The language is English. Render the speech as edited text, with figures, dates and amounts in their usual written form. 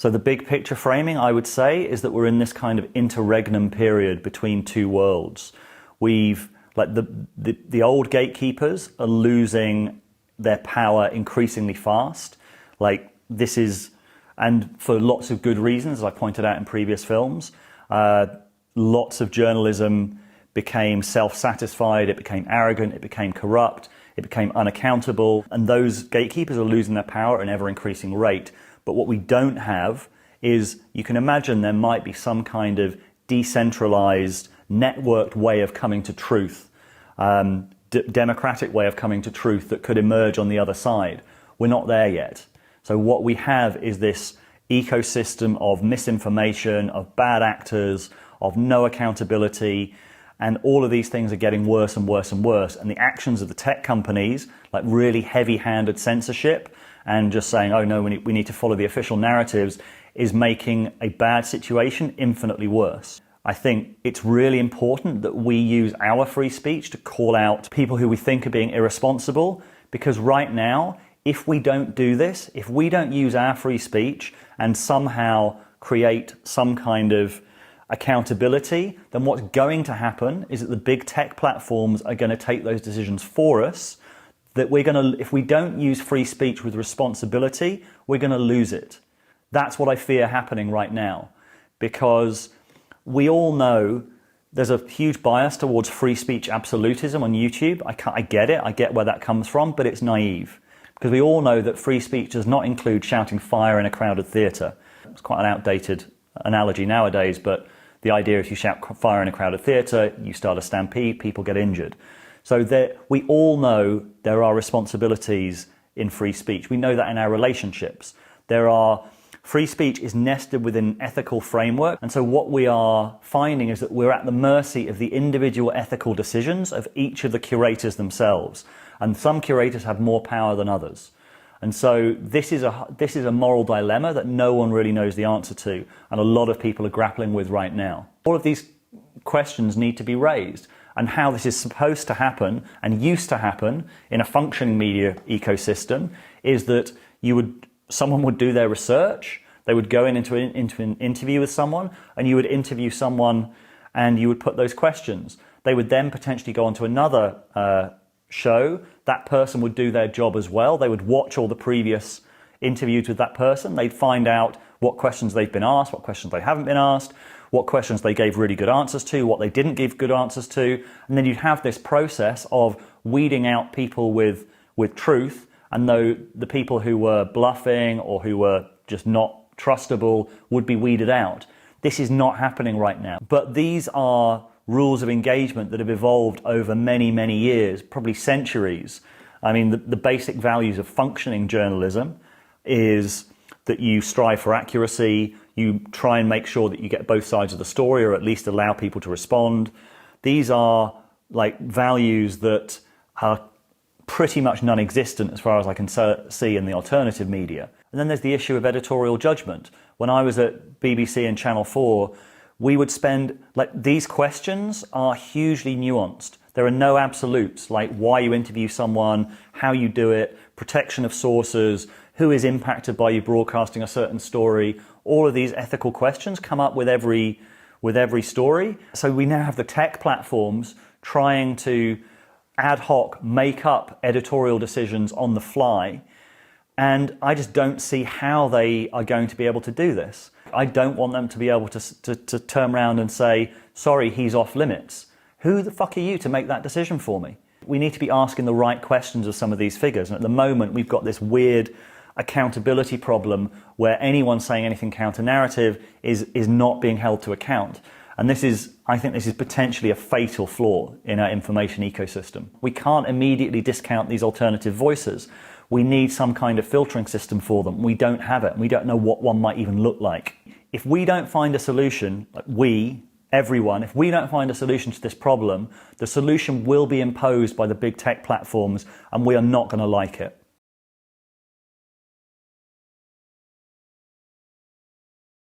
So the big picture framing, I would say, is that we're in this kind of interregnum period between two worlds. The old gatekeepers are losing their power increasingly fast. And for lots of good reasons, as I pointed out in previous films. Lots of journalism became self-satisfied, it became arrogant, it became corrupt, it became unaccountable, and those gatekeepers are losing their power at an ever-increasing rate. But what we don't have is, you can imagine there might be some kind of decentralized, networked way of coming to truth, democratic way of coming to truth that could emerge on the other side. We're not there yet. So what we have is this ecosystem of misinformation, of bad actors, of no accountability, and all of these things are getting worse and worse and worse. And the actions of the tech companies, like really heavy-handed censorship and just saying, oh no, we need to follow the official narratives, is making a bad situation infinitely worse. I think it's really important that we use our free speech to call out people who we think are being irresponsible, because right now, if we don't do this, if we don't use our free speech and somehow create some kind of accountability, then what's going to happen is that the big tech platforms are going to take those decisions for us. If we don't use free speech with responsibility, we're going to lose it. That's what I fear happening right now, because we all know there's a huge bias towards free speech absolutism on YouTube. I get it. I get where that comes from, but it's naive, because we all know that free speech does not include shouting fire in a crowded theatre. It's quite an outdated analogy nowadays, but the idea, if you shout fire in a crowded theatre, you start a stampede, people get injured. So we all know there are responsibilities in free speech. We know that in our relationships. Free speech is nested within ethical framework. And so what we are finding is that we're at the mercy of the individual ethical decisions of each of the curators themselves. And some curators have more power than others. And so this is a moral dilemma that no one really knows the answer to, and a lot of people are grappling with right now. All of these questions need to be raised, and how this is supposed to happen and used to happen in a functioning media ecosystem is that someone would do their research, they would go into an interview with someone, and you would interview someone and you would put those questions. They would then potentially go on to another show. That person would do their job as well. They would watch all the previous interviews with that person. They'd find out what questions they've been asked, what questions they haven't been asked, what questions they gave really good answers to, what they didn't give good answers to. And then you'd have this process of weeding out people with truth, and though the people who were bluffing or who were just not trustable would be weeded out. This is not happening right now. But these are rules of engagement that have evolved over many, many years, probably centuries. I mean, the basic values of functioning journalism is that you strive for accuracy, you try and make sure that you get both sides of the story, or at least allow people to respond. These are like values that are pretty much non-existent as far as I can see in the alternative media. And then there's the issue of editorial judgment. When I was at BBC and Channel 4, we would spend, these questions are hugely nuanced. There are no absolutes, like why you interview someone, how you do it, protection of sources, who is impacted by you broadcasting a certain story. All of these ethical questions come up with every story. So we now have the tech platforms trying to ad hoc make up editorial decisions on the fly. And I just don't see how they are going to be able to do this. I don't want them to be able to turn around and say, sorry, he's off limits. Who the fuck are you to make that decision for me? We need to be asking the right questions of some of these figures. And at the moment, we've got this weird accountability problem where anyone saying anything counter-narrative is not being held to account. And I think this is potentially a fatal flaw in our information ecosystem. We can't immediately discount these alternative voices. We need some kind of filtering system for them. We don't have it, and we don't know what one might even look like. If we don't find a solution, everyone, if we don't find a solution to this problem, the solution will be imposed by the big tech platforms, and we are not going to like it.